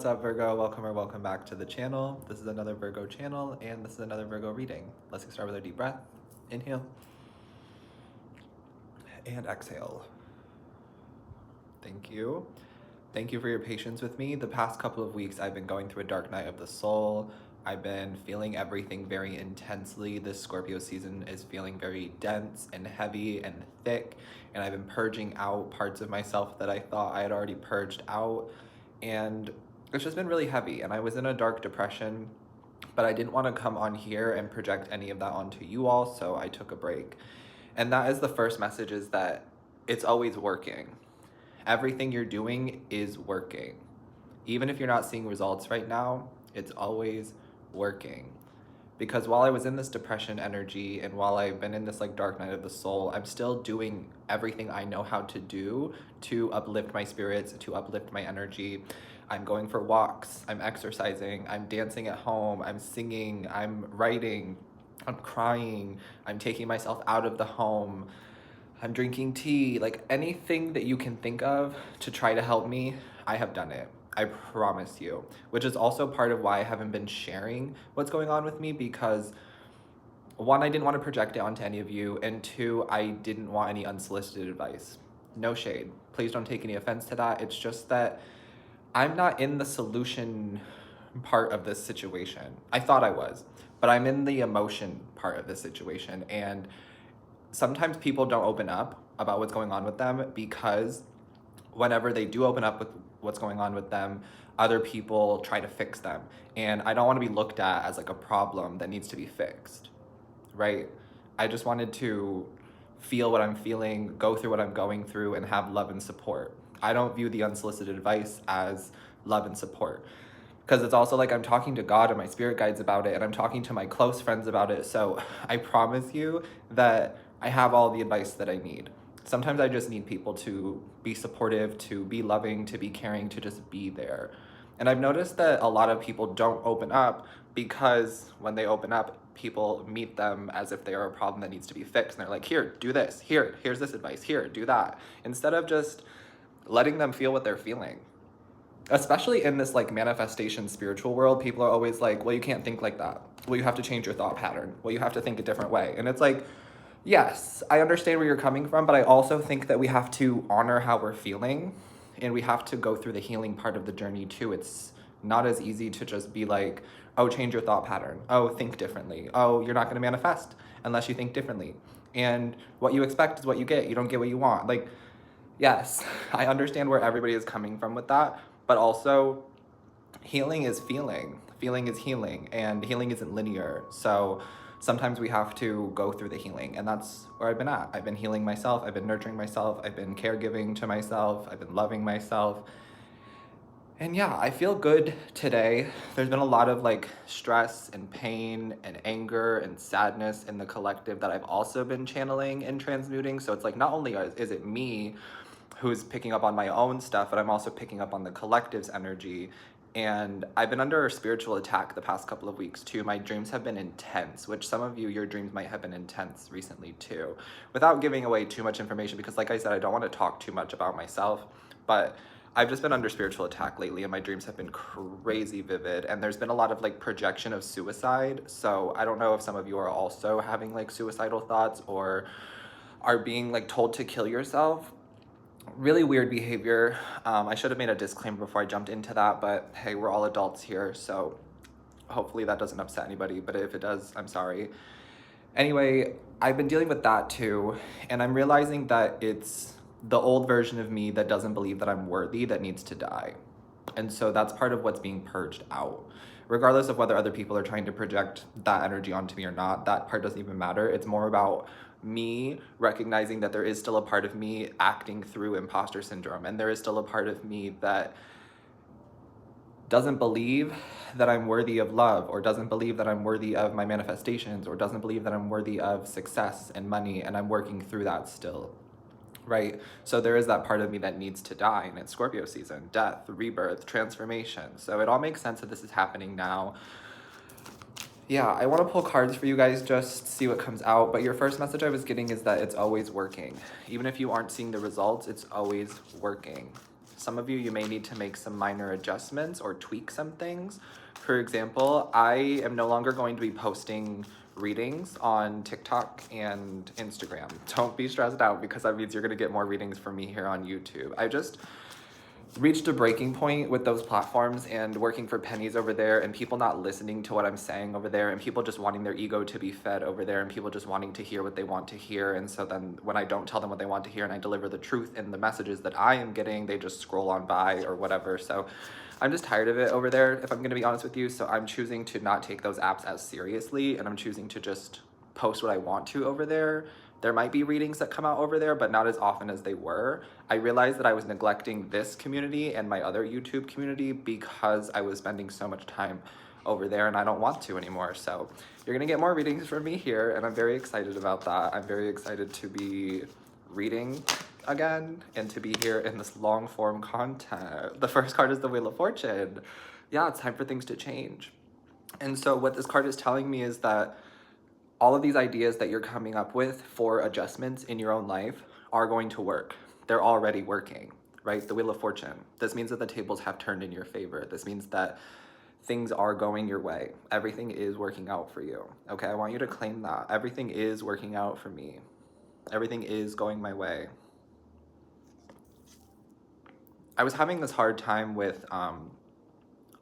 What's up, Virgo? Welcome or welcome back to the channel. This is another Virgo channel, and this is another Virgo reading. Let's get started with a deep breath. Inhale and exhale. Thank you. Thank you for your patience with me. The past couple of weeks, I've been going through a dark night of the soul. I've been feeling everything very intensely. This Scorpio season is feeling very dense and heavy and thick, and I've been purging out parts of myself that I thought I had already purged out. And it's just been really heavy, and I was in a dark depression, but I didn't want to come on here and project any of that onto you all, so I took a break. And that is the first message, is that it's always working. Everything you're doing is working. Even if you're not seeing results right now, it's always working. Because while I was in this depression energy and while I've been in this like dark night of the soul, I'm still doing everything I know how to do to uplift my spirits, to uplift my energy. I'm going for walks, I'm exercising, I'm dancing at home, I'm singing, I'm writing, I'm crying, I'm taking myself out of the home, I'm drinking tea, like anything that you can think of to try to help me, I have done it. I promise you. Which is also part of why I haven't been sharing what's going on with me, because one, I didn't want to project it onto any of you, and two, I didn't want any unsolicited advice. No shade. Please don't take any offense to that. It's just that I'm not in the solution part of this situation. I thought I was, but I'm in the emotion part of this situation, and sometimes people don't open up about what's going on with them because whenever they do open up with what's going on with them, other people try to fix them. And I don't want to be looked at as like a problem that needs to be fixed, right? I just wanted to feel what I'm feeling, go through what I'm going through, and have love and support. I don't view the unsolicited advice as love and support, because it's also like I'm talking to God and my spirit guides about it, and I'm talking to my close friends about it. So I promise you that I have all the advice that I need. Sometimes I just need people to be supportive, to be loving, to be caring, to just be there. And I've noticed that a lot of people don't open up because when they open up, people meet them as if they are a problem that needs to be fixed. And they're like, here, do this. Here's this advice. Here, do that. Instead of just letting them feel what they're feeling. Especially in this like manifestation spiritual world, people are always like, well, you can't think like that. Well, you have to change your thought pattern. Well, you have to think a different way. And it's like, yes, I understand where you're coming from, but I also think that we have to honor how we're feeling, and we have to go through the healing part of the journey too. It's not as easy to just be like, oh, change your thought pattern. Oh, think differently. Oh, you're not going to manifest unless you think differently. And what you expect is what you get. You don't get what you want. Like, yes, I understand where everybody is coming from with that, but also healing is feeling. Feeling is healing, and healing isn't linear. So sometimes we have to go through the healing, and that's where I've been at. I've been healing myself, I've been nurturing myself, I've been caregiving to myself, I've been loving myself. And yeah, I feel good today. There's been a lot of like stress and pain and anger and sadness in the collective that I've also been channeling and transmuting. So it's like, not only is it me who's picking up on my own stuff, but I'm also picking up on the collective's energy. And I've been under a spiritual attack the past couple of weeks too. My dreams have been intense, which some of you, your dreams might have been intense recently too. Without giving away too much information, because like I said, I don't want to talk too much about myself, but I've just been under spiritual attack lately, and my dreams have been crazy vivid, and there's been a lot of like projection of suicide. So I don't know if some of you are also having like suicidal thoughts or are being like told to kill yourself. Really weird behavior. I should have made a disclaimer before I jumped into that, but hey, we're all adults here, so hopefully that doesn't upset anybody, but if it does, I'm sorry. Anyway, I've been dealing with that too, and I'm realizing that it's the old version of me that doesn't believe that I'm worthy that needs to die. And so that's part of what's being purged out. Regardless of whether other people are trying to project that energy onto me or not, that part doesn't even matter. It's more about me recognizing that there is still a part of me acting through imposter syndrome, and there is still a part of me that doesn't believe that I'm worthy of love, or doesn't believe that I'm worthy of my manifestations, or doesn't believe that I'm worthy of success and money, and I'm working through that still. Right? So there is that part of me that needs to die, and it's Scorpio season, death, rebirth, transformation. So it all makes sense that this is happening now. Yeah, I want to pull cards for you guys, just see what comes out. But your first message I was getting is that it's always working. Even if you aren't seeing the results, it's always working. Some of you may need to make some minor adjustments or tweak some things. For example, I am no longer going to be posting readings on TikTok and Instagram. Don't be stressed out because that means you're gonna get more readings from me here on YouTube. I just reached a breaking point with those platforms and working for pennies over there, and people not listening to what I'm saying over there, and people just wanting their ego to be fed over there, and people just wanting to hear what they want to hear. And so then when I don't tell them what they want to hear and I deliver the truth in the messages that I am getting, they just scroll on by or whatever. So I'm just tired of it over there, if I'm gonna be honest with you. So I'm choosing to not take those apps as seriously, and I'm choosing to just post what I want to over there. There might be readings that come out over there, but not as often as they were. I realized that I was neglecting this community and my other YouTube community because I was spending so much time over there, and I don't want to anymore. So you're gonna get more readings from me here, and I'm very excited about that. I'm very excited to be reading again and to be here in this long form content. The first card is the Wheel of Fortune. Yeah, it's time for things to change. And so what this card is telling me is that all of these ideas that you're coming up with for adjustments in your own life are going to work. They're already working, right? The Wheel of Fortune. This means that the tables have turned in your favor. This means that things are going your way. Everything is working out for you, okay? I want you to claim that. Everything is working out for me. Everything is going my way. I was having this hard time with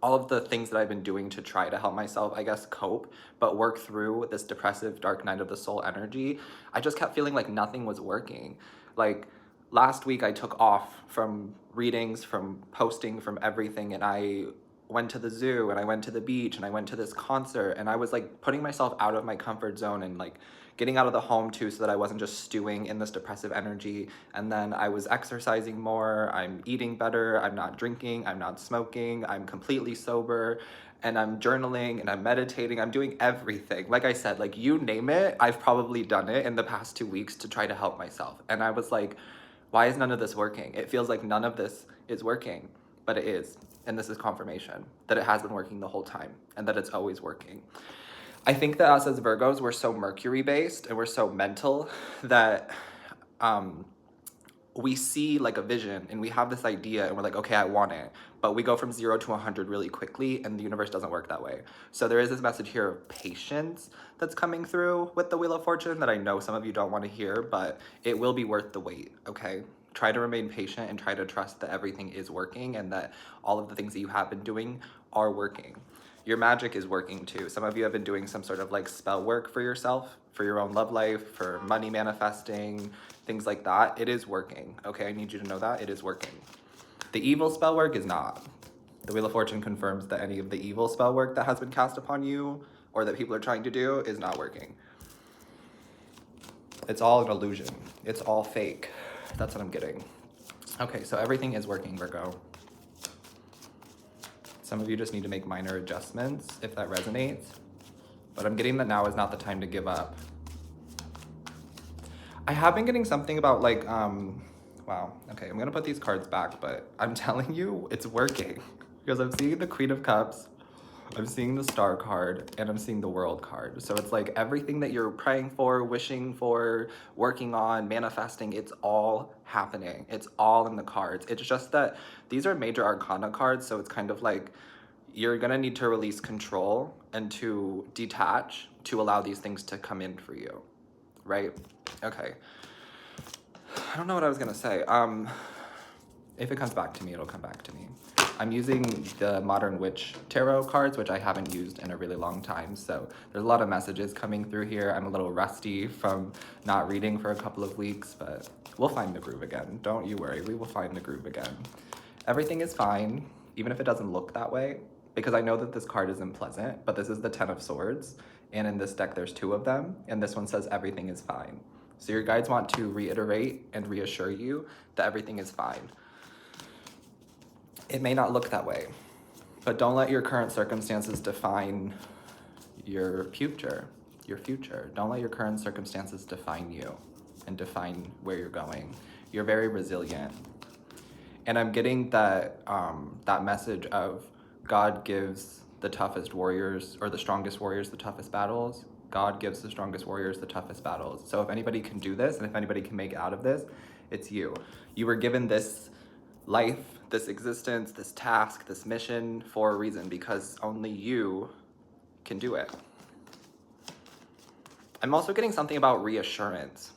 all of the things that I've been doing to try to help myself, I guess, cope, but work through this depressive dark night of the soul energy. I just kept feeling like nothing was working. Like last week I took off from readings, from posting, from everything, and I went to the zoo and I went to the beach and I went to this concert, and I was like putting myself out of my comfort zone and like getting out of the home too, so that I wasn't just stewing in this depressive energy. And then I was exercising more, I'm eating better, I'm not drinking, I'm not smoking, I'm completely sober, and I'm journaling and I'm meditating, I'm doing everything. Like I said, like you name it, I've probably done it in the past 2 weeks to try to help myself. And I was like, why is none of this working? It feels like none of this is working, but it is. And this is confirmation that it has been working the whole time and that it's always working. I think that us as Virgos, we're so Mercury based and we're so mental that we see like a vision and we have this idea and we're like, okay, I want it. But we go from 0 to 100 really quickly, and the universe doesn't work that way. So there is this message here of patience that's coming through with the Wheel of Fortune that I know some of you don't want to hear, but it will be worth the wait, okay? Try to remain patient and try to trust that everything is working and that all of the things that you have been doing are working. Your magic is working too. Some of you have been doing some sort of like spell work for yourself, for your own love life, for money manifesting, things like that. It is working, okay? I need you to know that it is working. The evil spell work is not. The Wheel of Fortune confirms that any of the evil spell work that has been cast upon you or that people are trying to do is not working. It's all an illusion. It's all fake. That's what I'm getting. Okay, so everything is working, Virgo. Some of you just need to make minor adjustments if that resonates. But I'm getting that now is not the time to give up. I have been getting something about like, wow, okay, I'm gonna put these cards back, but I'm telling you, it's working. Because I'm seeing the Queen of Cups, I'm seeing the Star card, and I'm seeing the World card. So it's like everything that you're praying for, wishing for, working on, manifesting, it's all happening. It's all in the cards. It's just that these are major arcana cards, so it's kind of like you're gonna need to release control and to detach to allow these things to come in for you, right? Okay. I don't know what I was gonna say. If it comes back to me, it'll come back to me. I'm using the Modern Witch Tarot cards, which I haven't used in a really long time, so there's a lot of messages coming through here. I'm a little rusty from not reading for a couple of weeks, but we'll find the groove again. Don't you worry, we will find the groove again. Everything is fine, even if it doesn't look that way, because I know that this card isn't pleasant, but this is the 10 of Swords, and in this deck there's 2 of them, and this one says everything is fine. So your guides want to reiterate and reassure you that everything is fine. It may not look that way, but don't let your current circumstances define your future. Don't let your current circumstances define you and define where you're going. You're very resilient. And I'm getting that, that message of God gives the toughest warriors, or the strongest warriors, the toughest battles. God gives the strongest warriors the toughest battles. So if anybody can do this, and if anybody can make it out of this, it's you. You were given this life, this existence, this task, this mission for a reason, because only you can do it. I'm also getting something about reassurance.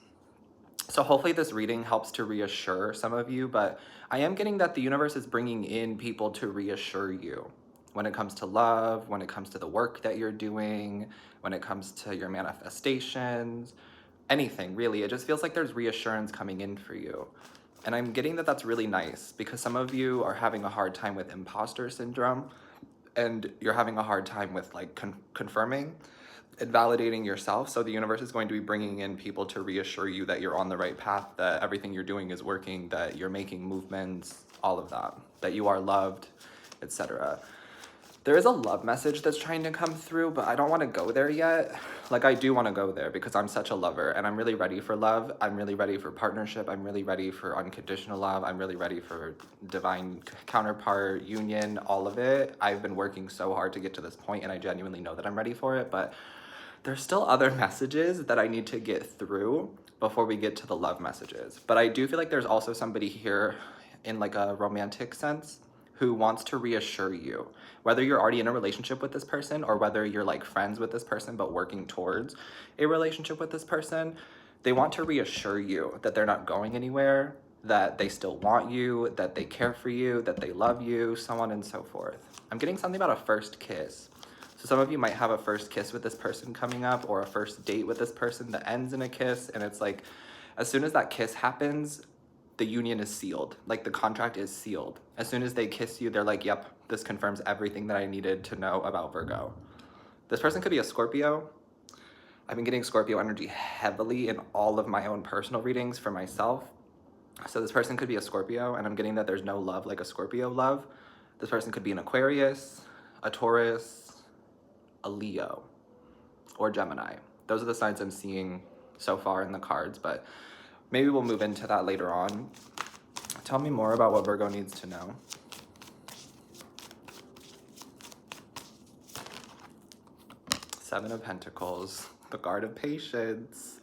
So hopefully this reading helps to reassure some of you, but I am getting that the universe is bringing in people to reassure you when it comes to love, when it comes to the work that you're doing, when it comes to your manifestations, anything really. It just feels like there's reassurance coming in for you. And I'm getting that that's really nice because some of you are having a hard time with imposter syndrome and you're having a hard time with like confirming and validating yourself. So the universe is going to be bringing in people to reassure you that you're on the right path, that everything you're doing is working, that you're making movements, all of that you are loved, etc. There is a love message that's trying to come through, but I don't want to go there yet. Like, I do want to go there because I'm such a lover and I'm really ready for love. I'm really ready for partnership. I'm really ready for unconditional love. I'm really ready for divine counterpart, union, all of it. I've been working so hard to get to this point and I genuinely know that I'm ready for it, but there's still other messages that I need to get through before we get to the love messages. But I do feel like there's also somebody here in like a romantic sense who wants to reassure you, whether you're already in a relationship with this person or whether you're like friends with this person but working towards a relationship with this person. They want to reassure you that they're not going anywhere, that they still want you, that they care for you, that they love you, so on and so forth. I'm getting something about a first kiss. So some of you might have a first kiss with this person coming up or a first date with this person that ends in a kiss, and it's like as soon as that kiss happens, the union is sealed, like the contract is sealed. As soon as they kiss you, they're like, yep, this confirms everything that I needed to know about Virgo. This person could be a Scorpio. I've been getting Scorpio energy heavily in all of my own personal readings for myself. So this person could be a Scorpio, and I'm getting that there's no love like a Scorpio love. This person could be an Aquarius, a Taurus, a Leo, or Gemini. Those are the signs I'm seeing so far in the cards, but maybe we'll move into that later on. Tell me more about what Virgo needs to know. Seven of Pentacles, the card of patience.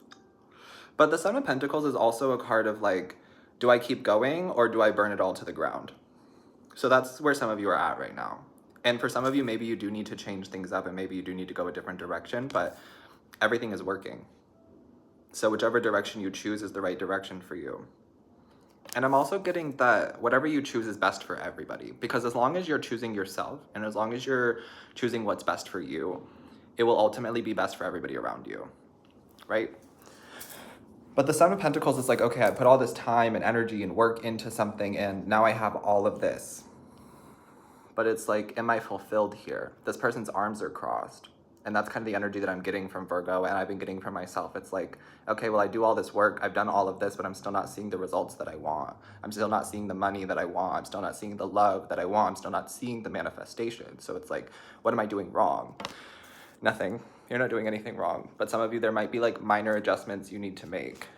But the Seven of Pentacles is also a card of like, do I keep going or do I burn it all to the ground? So that's where some of you are at right now. And for some of you, maybe you do need to change things up and maybe you do need to go a different direction, but everything is working. So whichever direction you choose is the right direction for you. And I'm also getting that whatever you choose is best for everybody, because as long as you're choosing yourself and as long as you're choosing what's best for you, it will ultimately be best for everybody around you, right? But the Seven of Pentacles is like, okay, I put all this time and energy and work into something and now I have all of this. But it's like, am I fulfilled here? This person's arms are crossed. And that's kind of the energy that I'm getting from Virgo and I've been getting from myself. It's like, okay, well, I do all this work. I've done all of this, but I'm still not seeing the results that I want. I'm still not seeing the money that I want. I'm still not seeing the love that I want. I'm still not seeing the manifestation. So it's like, what am I doing wrong? Nothing. You're not doing anything wrong. But some of you, there might be like minor adjustments you need to make.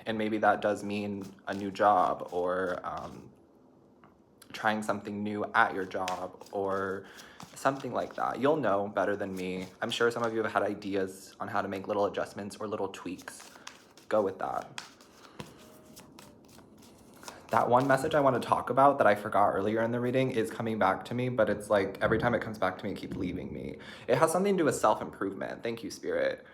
And maybe that does mean a new job or trying something new at your job or something like that. You'll know better than me. I'm sure some of you have had ideas on how to make little adjustments or little tweaks. Go with that. That one message I want to talk about that I forgot earlier in the reading is coming back to me, but it's like every time it comes back to me, it keeps leaving me. It has something to do with self-improvement. Thank you, Spirit.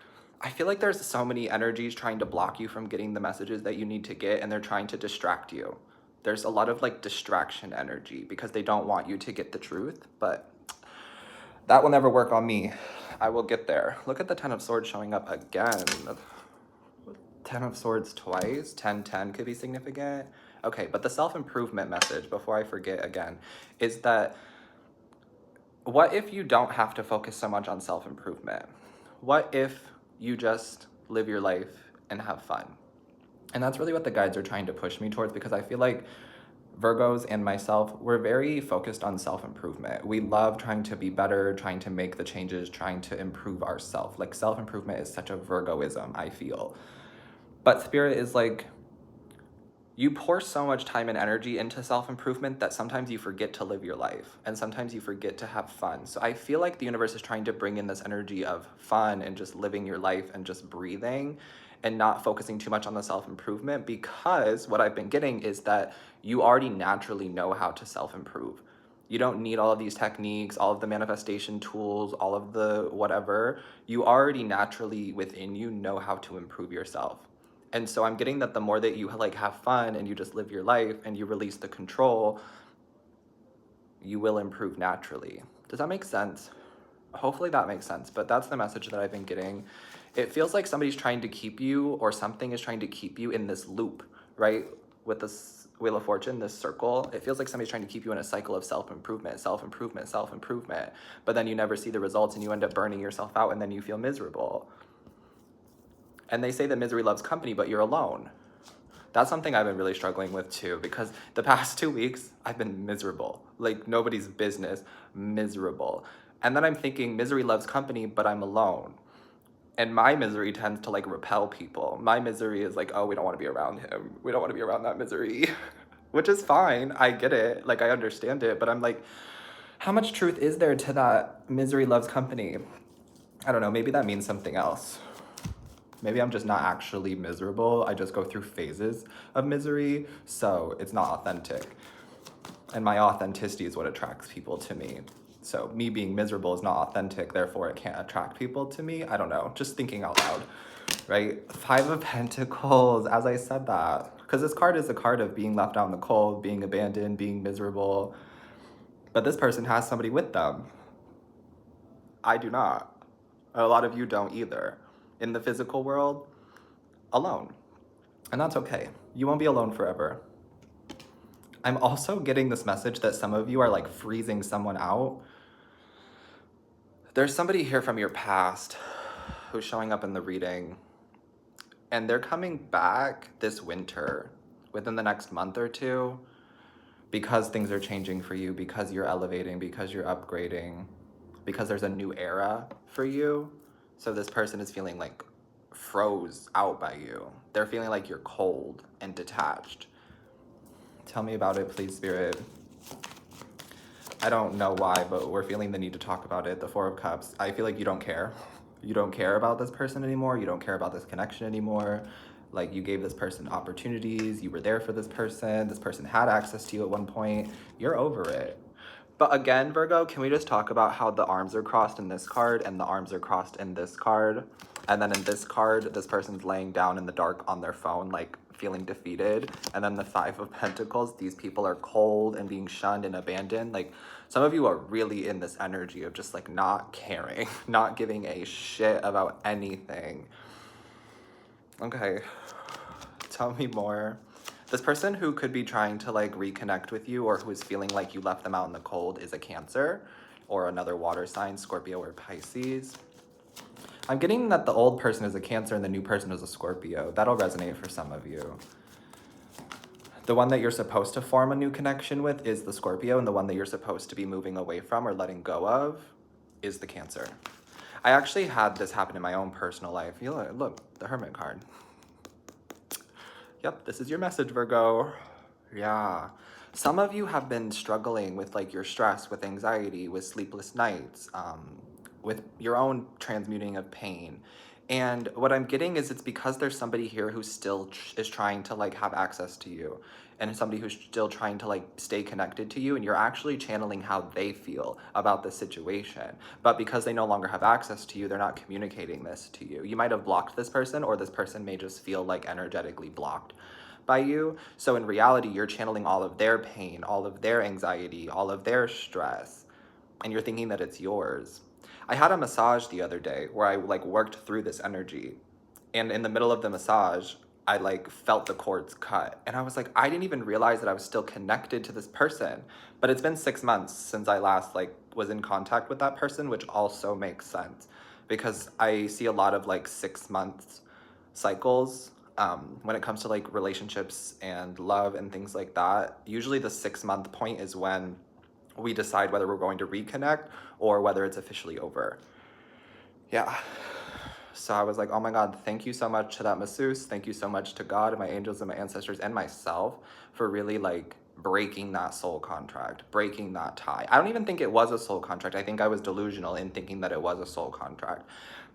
I feel like there's so many energies trying to block you from getting the messages that you need to get, and they're trying to distract you. There's a lot of like distraction energy because they don't want you to get the truth, but that will never work on me. I will get there. Look at the Ten of Swords showing up again. Ten of Swords twice. 10-10 could be significant. Okay, but the self-improvement message, before I forget again, is that what if you don't have to focus so much on self-improvement? What if you just live your life and have fun? And that's really what the guides are trying to push me towards, because I feel like Virgos and myself, we're very focused on self-improvement. We love trying to be better, trying to make the changes, trying to improve ourselves. Like self-improvement is such a Virgoism, I feel. But Spirit is like, You pour so much time and energy into self-improvement that sometimes you forget to live your life and sometimes you forget to have fun. So I feel like the universe is trying to bring in this energy of fun and just living your life and just breathing and not focusing too much on the self-improvement, because what I've been getting is that you already naturally know how to self-improve. You don't need all of these techniques, all of the manifestation tools, all of the whatever. You already naturally within you know how to improve yourself. And so I'm getting that the more that you like have fun and you just live your life and you release the control, you will improve naturally. Does that make sense? Hopefully that makes sense, but that's the message that I've been getting. It feels like somebody's trying to keep you, or something is trying to keep you in this loop, right? With this Wheel of Fortune, this circle, it feels like somebody's trying to keep you in a cycle of self-improvement, self-improvement, self-improvement, but then you never see the results and you end up burning yourself out and then you feel miserable. And they say that misery loves company, but you're alone. That's something I've been really struggling with too, because the past 2 weeks I've been miserable, like nobody's business, miserable. And then I'm thinking misery loves company, but I'm alone. And my misery tends to like repel people. My misery is like, oh, we don't want to be around him. We don't want to be around that misery, which is fine. I get it. Like, I understand it. But I'm like, how much truth is there to that misery loves company? I don't know. Maybe that means something else. Maybe I'm just not actually miserable. I just go through phases of misery, so it's not authentic. And my authenticity is what attracts people to me. So me being miserable is not authentic, therefore it can't attract people to me. I don't know, just thinking out loud, right? Five of Pentacles, as I said that. Because this card is a card of being left out in the cold, being abandoned, being miserable. But this person has somebody with them. I do not. A lot of you don't either. In the physical world, alone. And that's okay. You won't be alone forever. I'm also getting this message that some of you are like freezing someone out. There's somebody here from your past who's showing up in the reading, and they're coming back this winter within the next month or two, because things are changing for you, because you're elevating, because you're upgrading, because there's a new era for you. So this person is feeling like froze out by you. They're feeling like you're cold and detached. Tell me about it, please, Spirit. I don't know why, but we're feeling the need to talk about it. The Four of Cups. I feel like you don't care. You don't care about this person anymore. You don't care about this connection anymore. Like, you gave this person opportunities. You were there for this person. This person had access to you at one point. You're over it. But again, Virgo, can we just talk about how the arms are crossed in this card and the arms are crossed in this card? And then in this card, this person's laying down in the dark on their phone, like feeling defeated. And then the Five of Pentacles, these people are cold and being shunned and abandoned. Like, some of you are really in this energy of just like not caring, not giving a shit about anything. Okay, tell me more. This person who could be trying to like reconnect with you, or who is feeling like you left them out in the cold, is a Cancer or another water sign, Scorpio or Pisces. I'm getting that the old person is a Cancer and the new person is a Scorpio. That'll resonate for some of you. The one that you're supposed to form a new connection with is the Scorpio, and the one that you're supposed to be moving away from or letting go of is the Cancer. I actually had this happen in my own personal life. You look, the Hermit card. Yep, this is your message, Virgo. Yeah. Some of you have been struggling with like your stress, with anxiety, with sleepless nights, with your own transmuting of pain. And what I'm getting is it's because there's somebody here who still is trying to like have access to you, and somebody who's still trying to like stay connected to you, and you're actually channeling how they feel about the situation. But because they no longer have access to you, they're not communicating this to you. You might have blocked this person, or this person may just feel like energetically blocked by you. So in reality, you're channeling all of their pain, all of their anxiety, all of their stress, and you're thinking that it's yours. I had a massage the other day where I like worked through this energy, and in the middle of the massage, I like felt the cords cut, and I was like, I didn't even realize that I was still connected to this person. But it's been 6 months since I last like was in contact with that person, which also makes sense because I see a lot of like 6 months cycles when it comes to like relationships and love and things like that. Usually the 6-month point is when we decide whether we're going to reconnect or whether it's officially over. Yeah. So I was like, oh my God, thank you so much to that masseuse. Thank you so much to God and my angels and my ancestors and myself for really like breaking that soul contract, breaking that tie. I don't even think it was a soul contract. I think I was delusional in thinking that it was a soul contract.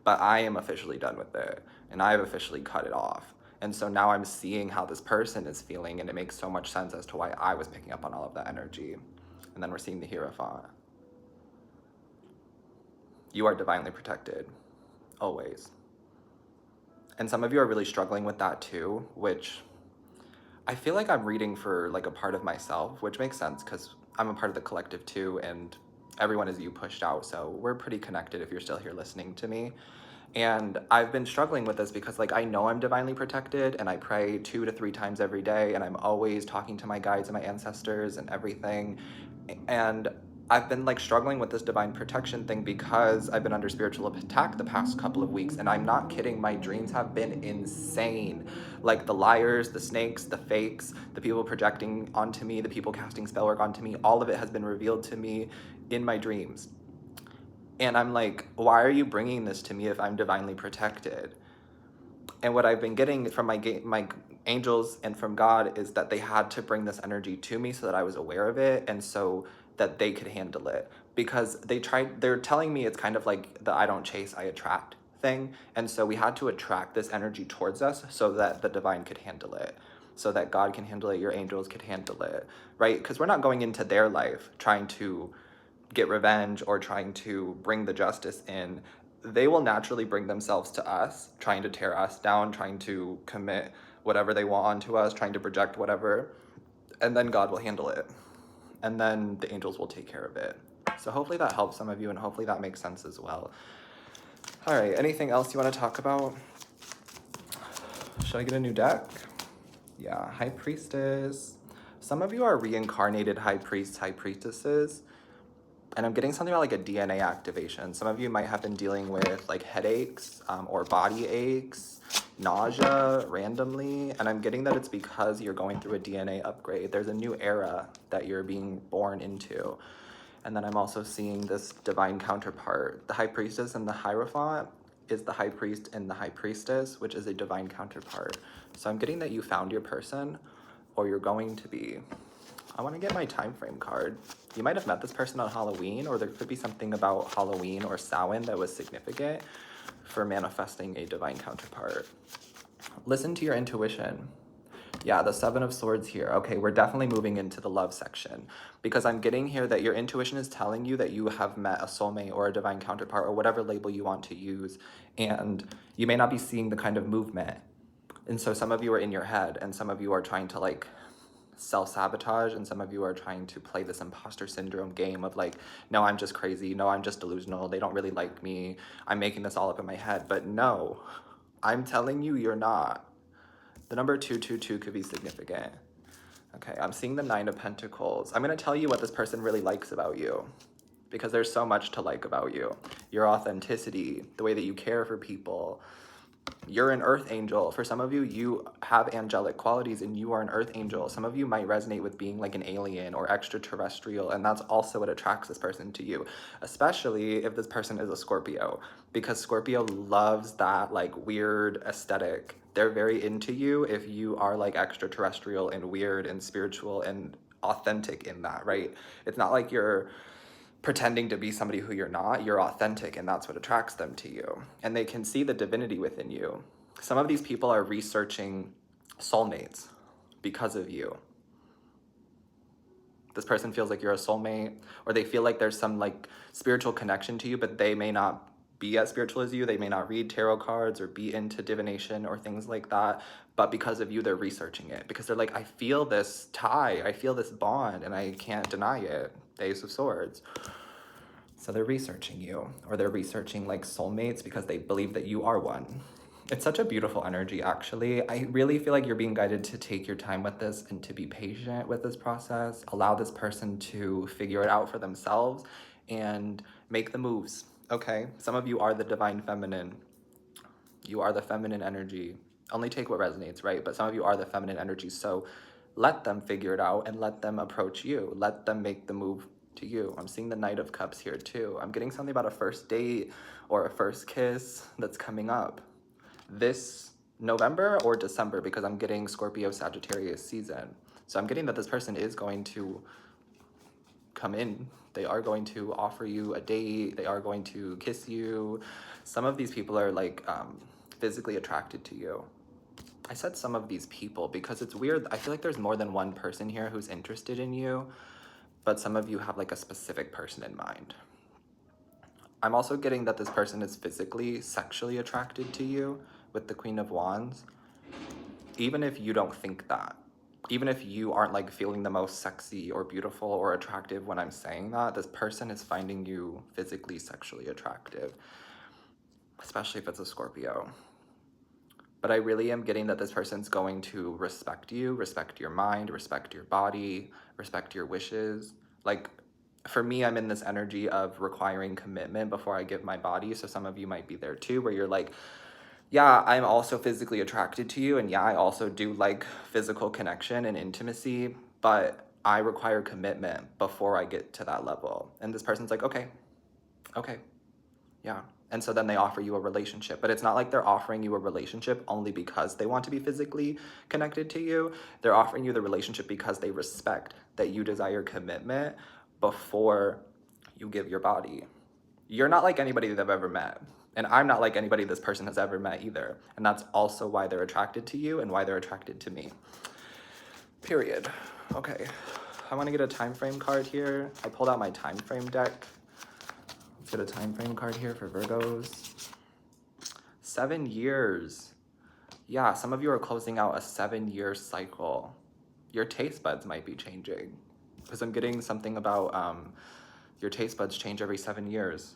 But I am officially done with it and I've officially cut it off. And so now I'm seeing how this person is feeling, and it makes so much sense as to why I was picking up on all of that energy. And then we're seeing the Hierophant. You are divinely protected, always. And some of you are really struggling with that too, which I feel like I'm reading for like a part of myself, which makes sense because I'm a part of the collective too, and everyone is you pushed out, so we're pretty connected if you're still here listening to me. And I've been struggling with this because like I know I'm divinely protected and I pray 2 to 3 times every day and I'm always talking to my guides and my ancestors and everything. And I've been like struggling with this divine protection thing because I've been under spiritual attack the past couple of weeks, and I'm not kidding, my dreams have been insane. Like the liars, the snakes, the fakes, the people projecting onto me, the people casting spell work onto me, all of it has been revealed to me in my dreams. And I'm like, why are you bringing this to me if I'm divinely protected? And what I've been getting from my angels and from God is that they had to bring this energy to me so that I was aware of it and so that they could handle it. Because they're telling me it's kind of like the I don't chase, I attract thing. And so we had to attract this energy towards us so that the divine could handle it, so that God can handle it, your angels could handle it, right? Because we're not going into their life trying to get revenge or trying to bring the justice in. They will naturally bring themselves to us, trying to tear us down, trying to commit whatever they want onto us, trying to project whatever, and then God will handle it. And then the angels will take care of it. So hopefully that helps some of you, and hopefully that makes sense as well. All right, anything else you want to talk about? Should I get a new deck? Yeah, High Priestess. Some of you are reincarnated high priests, high priestesses. And I'm getting something about like a DNA activation. Some of you might have been dealing with like headaches or body aches, nausea randomly. And I'm getting that it's because you're going through a DNA upgrade. There's a new era that you're being born into. And then I'm also seeing this divine counterpart. The High Priestess and the Hierophant is the High Priest and the High Priestess, which is a divine counterpart. So I'm getting that you found your person, or you're going to be. I want to get my time frame card. You might have met this person on Halloween, or there could be something about Halloween or Samhain that was significant for manifesting a divine counterpart. Listen to your intuition. Yeah, the Seven of Swords here. Okay, we're definitely moving into the love section because I'm getting here that your intuition is telling you that you have met a soulmate or a divine counterpart or whatever label you want to use, and you may not be seeing the kind of movement. And so some of you are in your head and some of you are trying to like self-sabotage, and some of you are trying to play this imposter syndrome game of like, no, I'm just crazy, no, I'm just delusional, they don't really like me, I'm making this all up in my head. But no, I'm telling you, you're not. The number 222 could be significant. Okay, I'm seeing the Nine of Pentacles. I'm going to tell you what this person really likes about you, because there's so much to like about you. Your authenticity, the way that you care for people. You're an earth angel. For some of you, you have angelic qualities and you are an earth angel. Some of you might resonate with being like an alien or extraterrestrial, and that's also what attracts this person to you, especially if this person is a Scorpio, because Scorpio loves that like weird aesthetic. They're very into you if you are like extraterrestrial and weird and spiritual and authentic in that, right? It's not like you're pretending to be somebody who you're not. You're authentic, and that's what attracts them to you. And they can see the divinity within you. Some of these people are researching soulmates because of you. This person feels like you're a soulmate, or they feel like there's some like spiritual connection to you, but they may not be as spiritual as you. They may not read tarot cards or be into divination or things like that. But because of you, they're researching it because they're like, I feel this tie, I feel this bond, and I can't deny it. The Ace of Swords. So they're researching you, or they're researching like soulmates because they believe that you are one. It's such a beautiful energy, actually. I really feel like you're being guided to take your time with this and to be patient with this process. Allow this person to figure it out for themselves and make the moves, okay? Some of you are the divine feminine. You are the feminine energy. Only take what resonates, right? But some of you are the feminine energy. So let them figure it out and let them approach you. Let them make the move to you. I'm seeing the Knight of Cups here too. I'm getting something about a first date or a first kiss that's coming up this November or December, because I'm getting Scorpio Sagittarius season. So I'm getting that this person is going to come in. They are going to offer you a date. They are going to kiss you. Some of these people are like physically attracted to you. I said some of these people because it's weird. I feel like there's more than one person here who's interested in you, but some of you have like a specific person in mind. I'm also getting that this person is physically, sexually attracted to you with the Queen of Wands. Even if you don't think that, even if you aren't like feeling the most sexy or beautiful or attractive when I'm saying that, this person is finding you physically, sexually attractive, especially if it's a Scorpio. But I really am getting that this person's going to respect you, respect your mind, respect your body, respect your wishes. Like, for me, I'm in this energy of requiring commitment before I give my body. So some of you might be there too, where you're like, yeah, I'm also physically attracted to you. And yeah, I also do like physical connection and intimacy, but I require commitment before I get to that level. And this person's like, okay, yeah. And so then they offer you a relationship, but it's not like they're offering you a relationship only because they want to be physically connected to you. They're offering you the relationship because they respect that you desire commitment before you give your body. You're not like anybody they've ever met. And I'm not like anybody this person has ever met either. And that's also why they're attracted to you and why they're attracted to me. Period. Okay. I want to get a time frame card here. I pulled out my time frame deck. Let's get a time frame card here for Virgos. 7 years. Yeah, some of you are closing out a 7-year cycle. Your taste buds might be changing, because I'm getting something about your taste buds change every 7 years.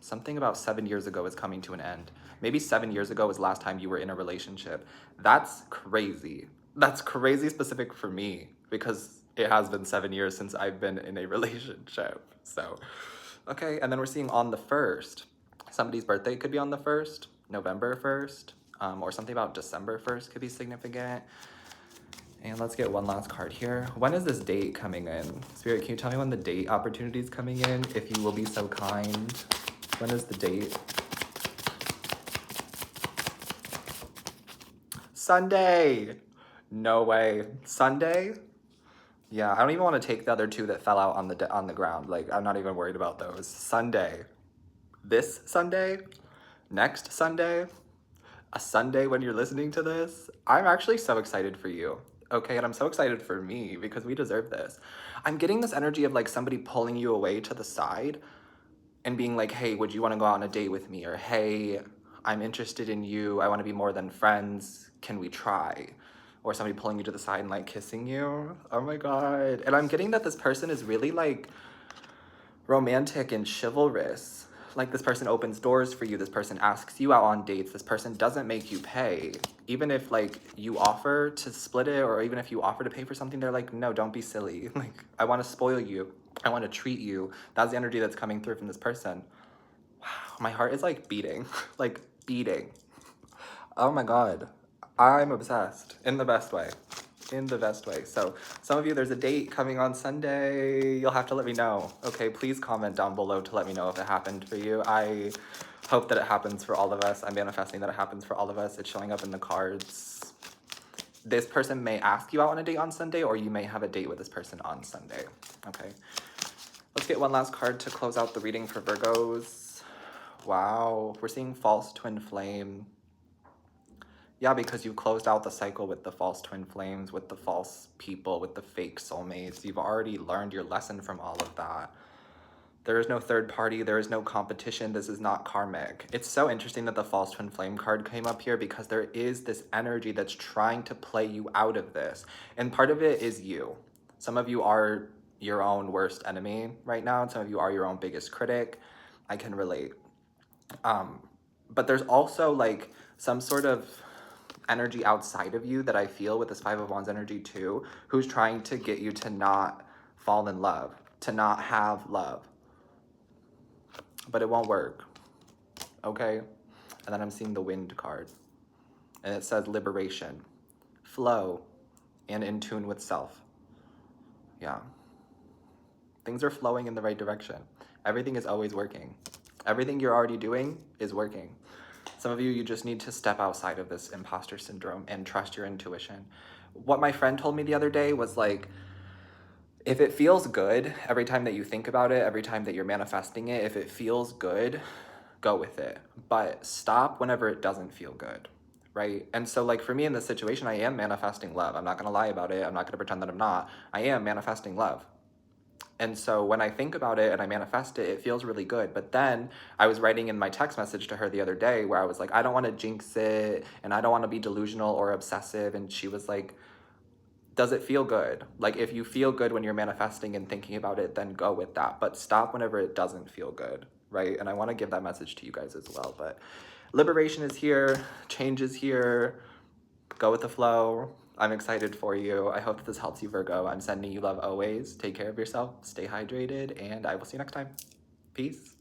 Something about 7 years ago is coming to an end. Maybe 7 years ago was the last time you were in a relationship. That's crazy. That's crazy specific for me, because it has been 7 years since I've been in a relationship. So, okay, and then we're seeing on the 1st. Somebody's birthday could be on the 1st, November 1st, or something about December 1st could be significant. And let's get one last card here. When is this date coming in? Spirit, can you tell me when the date opportunity is coming in, if you will be so kind? When is the date? Sunday! No way. Sunday? Yeah, I don't even want to take the other two that fell out on the ground. Like, I'm not even worried about those. Sunday. This Sunday? Next Sunday? A Sunday when you're listening to this? I'm actually so excited for you. Okay, and I'm so excited for me because we deserve this. I'm getting this energy of like somebody pulling you away to the side and being like, hey, would you want to go out on a date with me? Or hey, I'm interested in you. I want to be more than friends. Can we try? Or somebody pulling you to the side and like kissing you. Oh my God. And I'm getting that this person is really like romantic and chivalrous. Like, this person opens doors for you. This person asks you out on dates. This person doesn't make you pay. Even if like you offer to split it, or even if you offer to pay for something, they're like, no, don't be silly. Like, I want to spoil you. I want to treat you. That's the energy that's coming through from this person. Wow, my heart is like beating, like beating. Oh my God. I'm obsessed in the best way. In the best way. So some of you, there's a date coming on Sunday. You'll have to let me know. Okay, please comment down below to let me know if it happened for you. I hope that it happens for all of us. I'm manifesting that it happens for all of us. It's showing up in the cards. This person may ask you out on a date on Sunday, or you may have a date with this person on Sunday. Okay. Let's get one last card to close out the reading for Virgos. Wow, we're seeing false twin flame. Yeah, because you closed out the cycle with the false twin flames, with the false people, with the fake soulmates. You've already learned your lesson from all of that. There is no third party. There is no competition. This is not karmic. It's so interesting that the false twin flame card came up here, because there is this energy that's trying to play you out of this. And part of it is you. Some of you are your own worst enemy right now, and some of you are your own biggest critic. I can relate. But there's also like some sort of energy outside of you that I feel with this Five of Wands energy too, who's trying to get you to not fall in love, to not have love. But it won't work, okay? And then I'm seeing the Wind card, and it says liberation, flow, and in tune with self. Yeah. Things are flowing in the right direction. Everything is always working. Everything you're already doing is working. Some of you, you just need to step outside of this imposter syndrome and trust your intuition. What my friend told me the other day was like, if it feels good every time that you think about it, every time that you're manifesting it, if it feels good, go with it. But stop whenever it doesn't feel good, right? And so, like, for me in this situation, I am manifesting love. I'm not gonna lie about it. I'm not gonna pretend that I'm not. I am manifesting love. And so when I think about it and I manifest it, it feels really good. But then I was writing in my text message to her the other day where I was like, I don't want to jinx it and I don't want to be delusional or obsessive. And she was like, does it feel good? Like, if you feel good when you're manifesting and thinking about it, then go with that. But stop whenever it doesn't feel good, right? And I want to give that message to you guys as well. But liberation is here, change is here. Go with the flow. I'm excited for you. I hope that this helps you, Virgo. I'm sending you love always. Take care of yourself, stay hydrated, and I will see you next time. Peace.